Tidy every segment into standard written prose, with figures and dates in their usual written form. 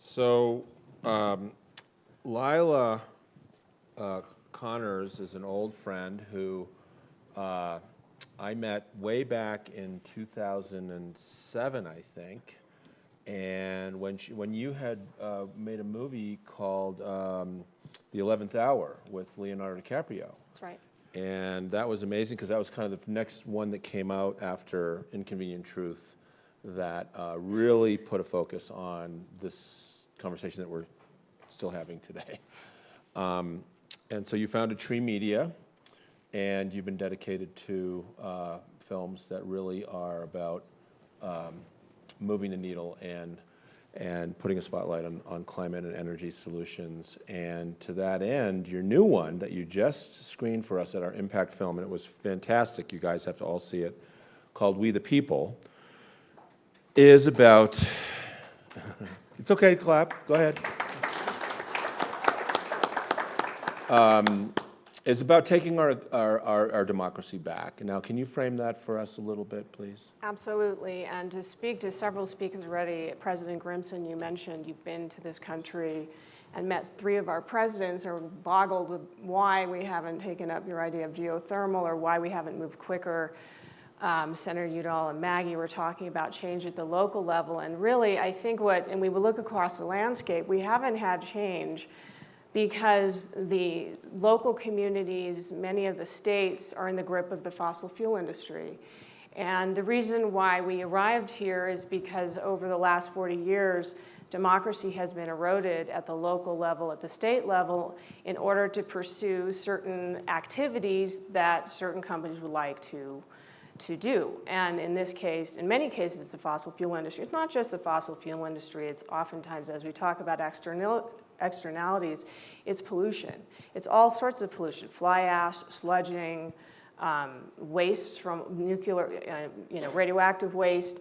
So, Leila Connors is an old friend who I met way back in 2007, I think. And when you had made a movie called The 11th Hour with Leonardo DiCaprio. That's right. And that was amazing because that was kind of the next one that came out after Inconvenient Truth that really put a focus on this conversation that we're still having today. And so you founded Tree Media, and you've been dedicated to films that really are about moving the needle and putting a spotlight on climate and energy solutions. And to that end, your new one that you just screened for us at our Impact Film, and it was fantastic, you guys have to all see it, called We the People, is about, it's okay to clap, go ahead. It's about taking our democracy back. Now, can you frame that for us a little bit, please? Absolutely, and to speak to several speakers already, President Grimson, you mentioned you've been to this country and met 3 of our presidents, are boggled with why we haven't taken up your idea of geothermal or why we haven't moved quicker. Senator Udall and Maggie were talking about change at the local level, and really, I think and we would look across the landscape, we haven't had change because the local communities, many of the states, are in the grip of the fossil fuel industry. And the reason why we arrived here is because over the last 40 years, democracy has been eroded at the local level, at the state level, in order to pursue certain activities that certain companies would like to do. And in this case, in many cases, it's the fossil fuel industry. It's not just the fossil fuel industry, it's oftentimes, as we talk about externalities, it's pollution. It's all sorts of pollution, fly ash, sludging, waste from nuclear, radioactive waste.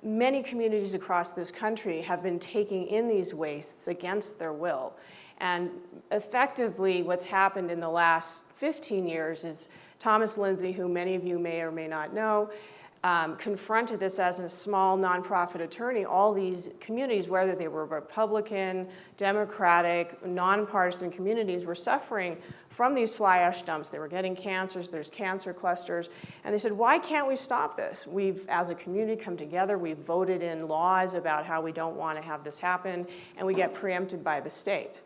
Many communities across this country have been taking in these wastes against their will. And effectively, what's happened in the last 15 years is Thomas Lindsay, who many of you may or may not know, confronted this as a small nonprofit attorney. All these communities, whether they were Republican, Democratic, nonpartisan communities, were suffering from these fly ash dumps. They were getting cancers, there's cancer clusters, and they said, why can't we stop this? We've, as a community, come together, we've voted in laws about how we don't want to have this happen, and we get preempted by the state.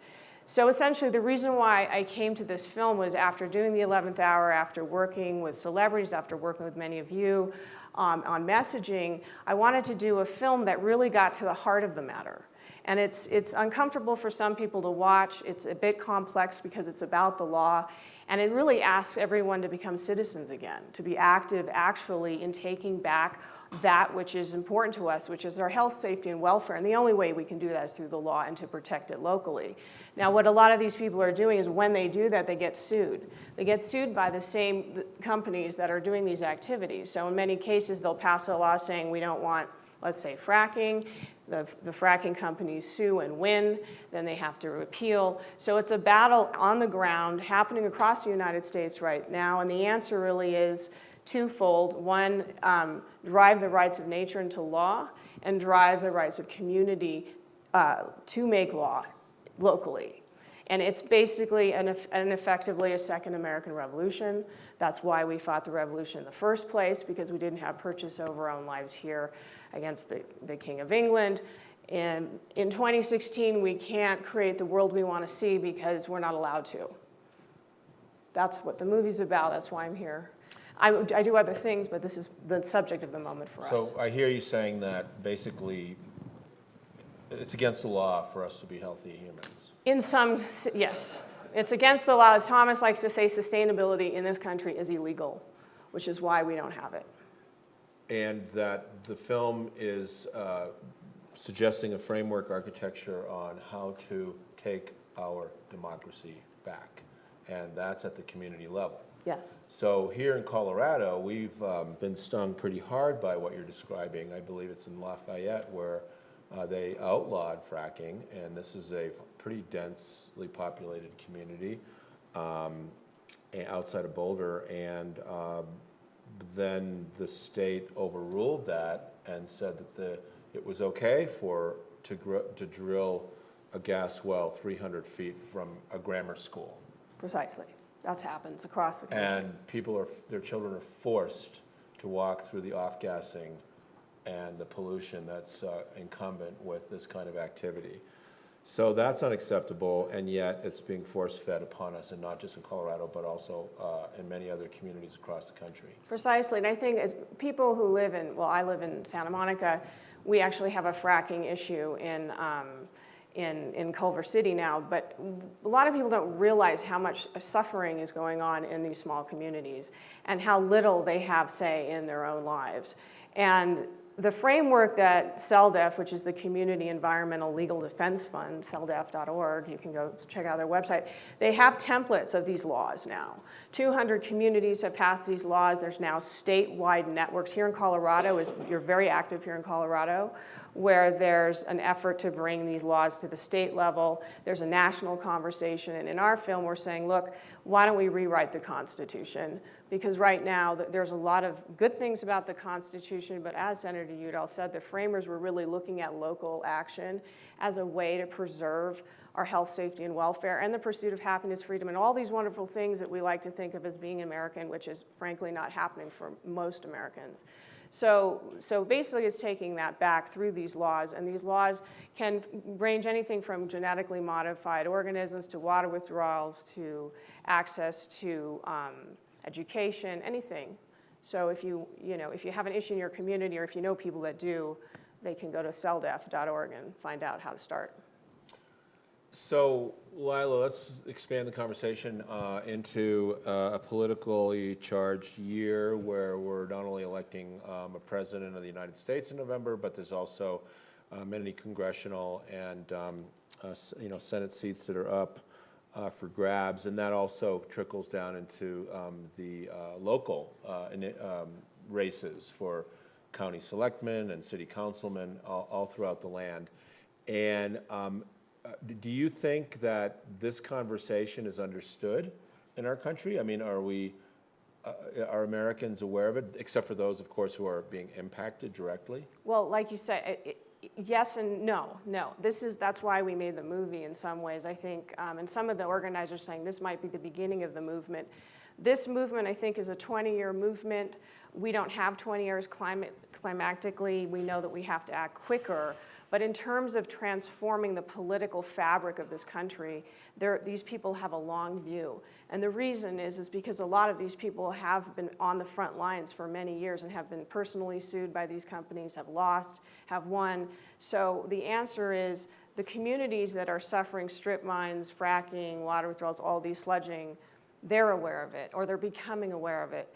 So essentially, the reason why I came to this film was after doing the 11th Hour, after working with celebrities, after working with many of you on messaging, I wanted to do a film that really got to the heart of the matter. And it's uncomfortable for some people to watch. It's a bit complex because it's about the law. And it really asks everyone to become citizens again, to be active actually in taking back that which is important to us, which is our health, safety, and welfare. And the only way we can do that is through the law and to protect it locally. Now, what a lot of these people are doing is when they do that, they get sued. They get sued by the same companies that are doing these activities. So in many cases, they'll pass a law saying we don't want, let's say, fracking. The fracking companies sue and win, then they have to appeal. So it's a battle on the ground happening across the United States right now, and the answer really is twofold. One, drive the rights of nature into law, and drive the rights of community to make law locally. And it's basically and effectively a second American Revolution. That's why we fought the revolution in the first place, because we didn't have purchase over our own lives here against the King of England. And in 2016, we can't create the world we want to see because we're not allowed to. That's what the movie's about. That's why I'm here. I do other things, but this is the subject of the moment for us. So I hear you saying that basically it's against the law for us to be healthy humans. In some, yes. It's against the law. Thomas likes to say sustainability in this country is illegal, which is why we don't have it. And that the film is suggesting a framework architecture on how to take our democracy back. And that's at the community level. Yes. So here in Colorado, we've been stung pretty hard by what you're describing. I believe it's in Lafayette where they outlawed fracking, and this is a pretty densely populated community outside of Boulder, and then the state overruled that and said that it was okay to drill a gas well 300 feet from a grammar school. Precisely. That happens across the country. And their children are forced to walk through the off-gassing and the pollution that's incumbent with this kind of activity. So that's unacceptable, and yet it's being force-fed upon us, and not just in Colorado, but also in many other communities across the country. Precisely, and I think as people who live in, well, I live in Santa Monica, we actually have a fracking issue in Culver City now, but a lot of people don't realize how much suffering is going on in these small communities and how little they have say in their own lives. And the framework that CELDEF, which is the Community Environmental Legal Defense Fund, celdef.org, you can go check out their website, they have templates of these laws now. 200 communities have passed these laws. There's now statewide networks. Here in Colorado, you're very active here in Colorado, where there's an effort to bring these laws to the state level. There's a national conversation, and in our film, we're saying, look, why don't we rewrite the Constitution? Because right now, there's a lot of good things about the Constitution, but as Senator Udall said, the framers were really looking at local action as a way to preserve our health, safety, and welfare, and the pursuit of happiness, freedom, and all these wonderful things that we like to think of as being American, which is frankly not happening for most Americans. So basically it's taking that back through these laws, and these laws can range anything from genetically modified organisms to water withdrawals to access to education, anything. So if you have an issue in your community, or if you know people that do, they can go to celdef.org and find out how to start. So, Leila, let's expand the conversation into a politically charged year where we're not only electing a president of the United States in November, but there's also many congressional and Senate seats that are up for grabs, and that also trickles down into the local races for county selectmen and city councilmen all throughout the land. And do you think that this conversation is understood in our country? I mean, are Americans aware of it, except for those, of course, who are being impacted directly? Well, like you say, yes and no. That's why we made the movie in some ways, I think. And some of the organizers saying this might be the beginning of the movement. This movement, I think, is a 20-year movement. We don't have 20 years climactically. We know that we have to act quicker. But in terms of transforming the political fabric of this country, these people have a long view. And the reason is because a lot of these people have been on the front lines for many years and have been personally sued by these companies, have lost, have won. So the answer is the communities that are suffering strip mines, fracking, water withdrawals, all these sludging, they're aware of it, or they're becoming aware of it.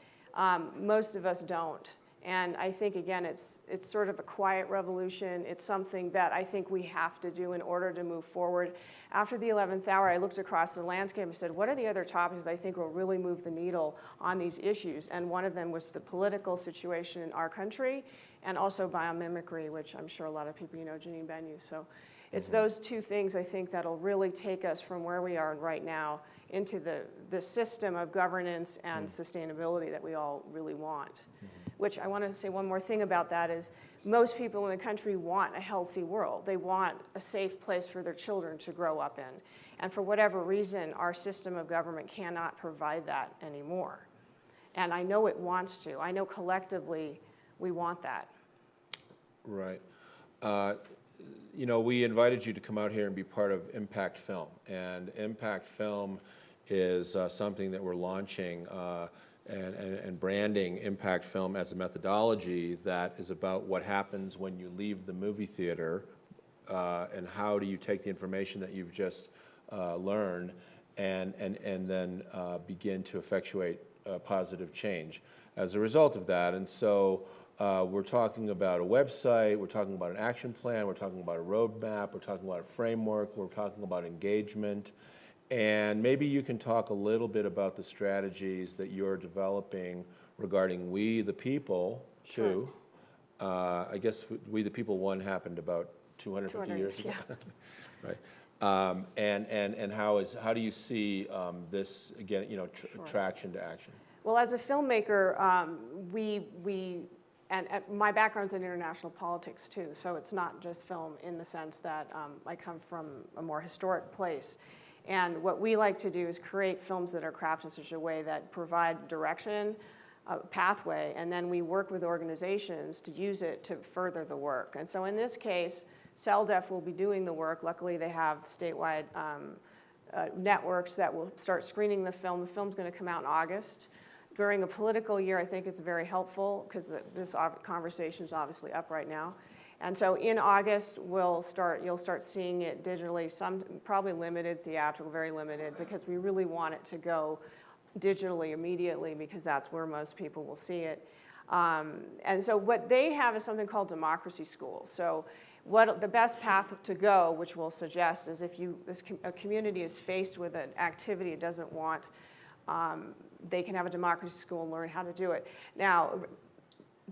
Most of us don't. And I think, again, it's sort of a quiet revolution. It's something that I think we have to do in order to move forward. After the 11th hour, I looked across the landscape and said, what are the other topics I think will really move the needle on these issues? And one of them was the political situation in our country, and also biomimicry, which I'm sure a lot of people, Janine Benyu. So it's those two things, I think, that'll really take us from where we are right now into the system of governance and sustainability that we all really want. Which I want to say one more thing about that is most people in the country want a healthy world. They want a safe place for their children to grow up in. And for whatever reason, our system of government cannot provide that anymore. And I know it wants to. I know collectively we want that. Right. We invited you to come out here and be part of Impact Film. And Impact Film is something that we're launching and branding Impact Film as a methodology that is about what happens when you leave the movie theater and how do you take the information that you've just learned and then begin to effectuate positive change as a result of that. And so we're talking about a website, we're talking about an action plan, we're talking about a roadmap, we're talking about a framework, we're talking about engagement. And maybe you can talk a little bit about the strategies that you're developing regarding We the People, too. Sure. I guess We the People 1 happened about 250 years ago. Yeah. Right. And how do you see this, again, Sure. traction to action? Well, as a filmmaker, we and my background's in international politics too, so it's not just film in the sense that I come from a more historic place. And what we like to do is create films that are crafted in such a way that provide direction, a pathway, and then we work with organizations to use it to further the work. And so in this case, CELDEF will be doing the work. Luckily, they have statewide networks that will start screening the film. The film's going to come out in August. During a political year, I think it's very helpful because this conversation is obviously up right now. And so in August, you'll start seeing it digitally, some probably limited theatrical, very limited, because we really want it to go digitally immediately because that's where most people will see it. And so what they have is something called democracy schools. So what the best path to go, which we'll suggest, is if a community is faced with an activity it doesn't want, they can have a democracy school and learn how to do it. Now,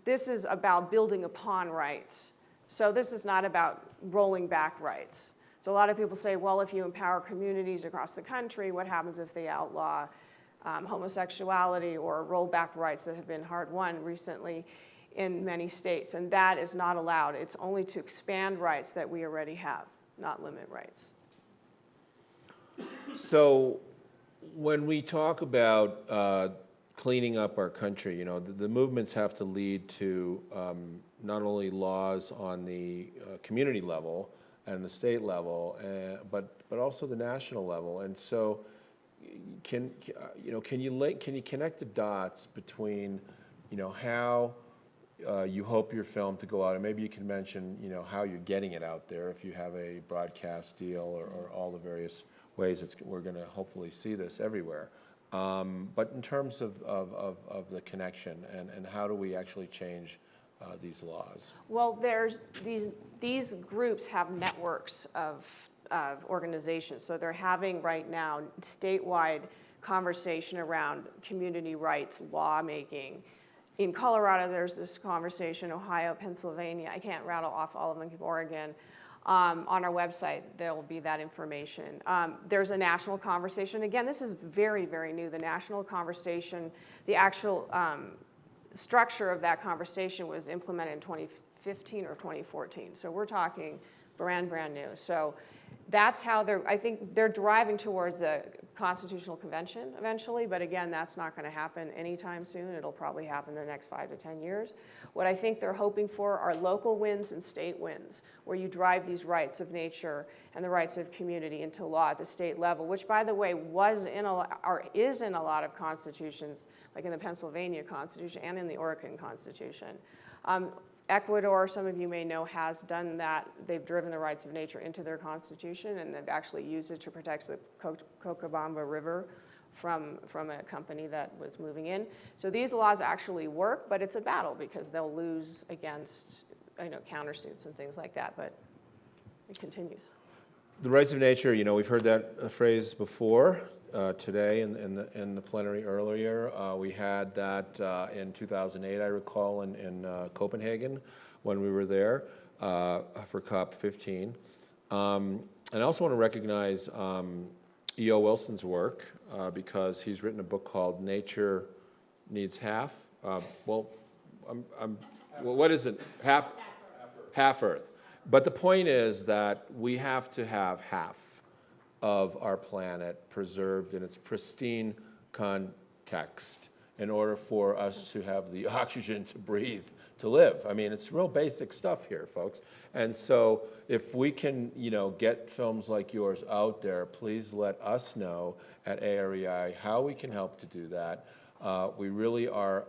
this is about building upon rights. So this is not about rolling back rights. So a lot of people say, well, if you empower communities across the country, what happens if they outlaw homosexuality or roll back rights that have been hard-won recently in many states? And that is not allowed. It's only to expand rights that we already have, not limit rights. So when we talk about cleaning up our country, you know, the movements have to lead to not only laws on the community level and the state level, but also the national level. And so, can you connect the dots between, you know, how you hope your film to go out, and maybe you can mention, you know, how you're getting it out there if you have a broadcast deal or all the various ways we're going to hopefully see this everywhere. But in terms of the connection and how do we actually change these laws? Well, there's these groups have networks of organizations. So they're having right now statewide conversation around community rights lawmaking. In Colorado, there's this conversation, Ohio, Pennsylvania. I can't rattle off all of them, Oregon. On our website, there will be that information. There's a national conversation. Again, this is very, very new. The national conversation, the actual structure of that conversation was implemented in 2015 or 2014. So we're talking brand new. So that's how I think they're driving towards a constitutional convention eventually, but again, that's not going to happen anytime soon. It'll probably happen in the next 5 to 10 years. What I think they're hoping for are local wins and state wins, where you drive these rights of nature and the rights of community into law at the state level, which, by the way, is in a lot of constitutions, like in the Pennsylvania Constitution and in the Oregon Constitution. Ecuador, some of you may know, has done that. They've driven the rights of nature into their constitution, and they've actually used it to protect the Cochabamba River from a company that was moving in. So these laws actually work, but it's a battle because they'll lose against countersuits and things like that, but it continues. The rights of nature, you know, we've heard that phrase before today in the plenary earlier. We had that in 2008, I recall, in Copenhagen when we were there for COP15. And I also want to recognize E.O. Wilson's work because he's written a book called Nature Needs Half. What is it? Half Earth. But the point is that we have to have half of our planet preserved in its pristine context in order for us to have the oxygen to breathe, to live. I mean, it's real basic stuff here, folks. And so if we can, you know, get films like yours out there, please let us know at AREI how we can help to do that. We really are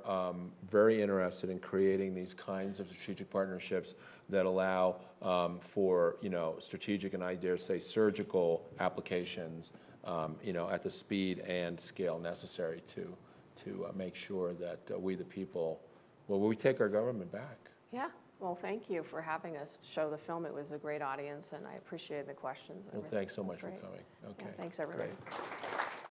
very interested in creating these kinds of strategic partnerships that allow for, you know, strategic and I dare say surgical applications, you know, at the speed and scale necessary to make sure that we the people, well, we take our government back. Yeah. Well, thank you for having us show the film. It was a great audience, and I appreciated the questions. Well, thanks so much for coming. Okay. Yeah, thanks, everybody. Great.